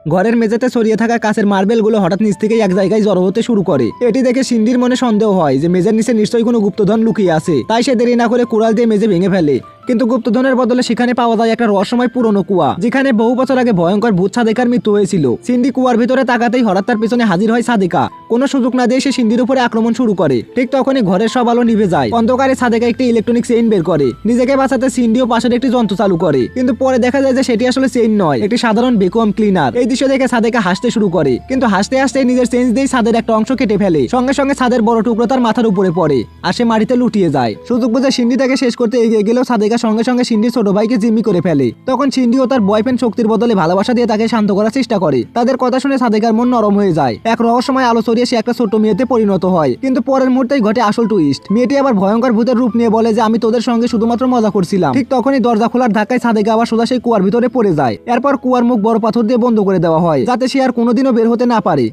ঘরের মেঝেতে ছড়িয়ে থাকা কাঁচের মার্বেলগুলো হঠাৎ নিচ থেকে এক জায়গায় জড়ো হতে শুরু করে। এটি দেখে সিন্ডির মনে সন্দেহ হয় যে মেঝের নিচে নিশ্চয়ই কোনো গুপ্তধন লুকিয়ে আছে। তাই সে দেরি না করে কুড়াল দিয়ে মেঝে ভেঙে ফেলে। কিন্তু গুপ্তধনের বদলে সেখানে পাওয়া যায় একটা রহস্যময় পুরনো কুয়া, যেখানে বহু বছর আগে ভয়ঙ্কর ভূত সাদেকার মৃত্যু হয়েছিল। সিন্ডি কুয়ার ভিতরে তাকাতেই হঠাৎ তার পেছনে হাজির হয় সাদেকা। কোনো সুযোগ না দিয়ে সে সিন্ডির উপরে আক্রমণ শুরু করে। ঠিক তখনই ঘরের সব আলো নিভে যায়। অন্ধকারে সাদেকা একটি ইলেকট্রনিক চেইন বের করে। নিজেকে বাঁচাতে সিন্ডিও পাশের একটি যন্ত্র চালু করে, কিন্তু পরে দেখা যায় যে সেটি আসলে চেইন নয়, একটি সাধারণ ভ্যাকুয়াম ক্লিনার। এই দৃশ্য দেখে সাদেকা হাসতে শুরু করে, কিন্তু হাসতে হাসতে নিজের চেঞ্জ দিয়ে ছাদের একটা অংশ কেটে ফেলে। সঙ্গে সঙ্গে ছাদের বড় টুকরো তার মাথার উপরে পড়ে আর সে মাটিতে লুটিয়ে যায়। সুযোগ বুঝে সিন্ডি তাকে শেষ করতে এগিয়ে গেলেও সাদেকা সঙ্গে সঙ্গে সিন্ডির ছোট ভাইকে জিম্মি করে ফেলে। তখন সিন্ডি ও তার বয়ফ্রেন্ড শক্তির বদলে ভালোবাসা দিয়ে তাকে শান্ত করার চেষ্টা করে। তাদের কথা শুনে সাদেকার মন নরম হয়ে যায়। এক রহস্যময় আলো ছড়িয়ে সে একটা ছোট্ট মেয়েতে পরিণত হয়। কিন্তু পরের মুহূর্তেই ঘটে আসল টুইস্ট। মেয়েটি আবার ভয়ঙ্কর ভূতের রূপ নিয়ে বলে যে আমি তোদের সঙ্গে শুধুমাত্র মজা করছিলাম। ঠিক তখনই দরজা খোলার ধাক্কায় সাদেকা আবার সোজা সেই কুয়ার ভিতরে পড়ে যায়। এরপর কুয়ার মুখ বড় পাথর দিয়ে বন্ধ করে দেওয়া হয়, যাতে সে আর কোনোদিনও বের হতে না পারে।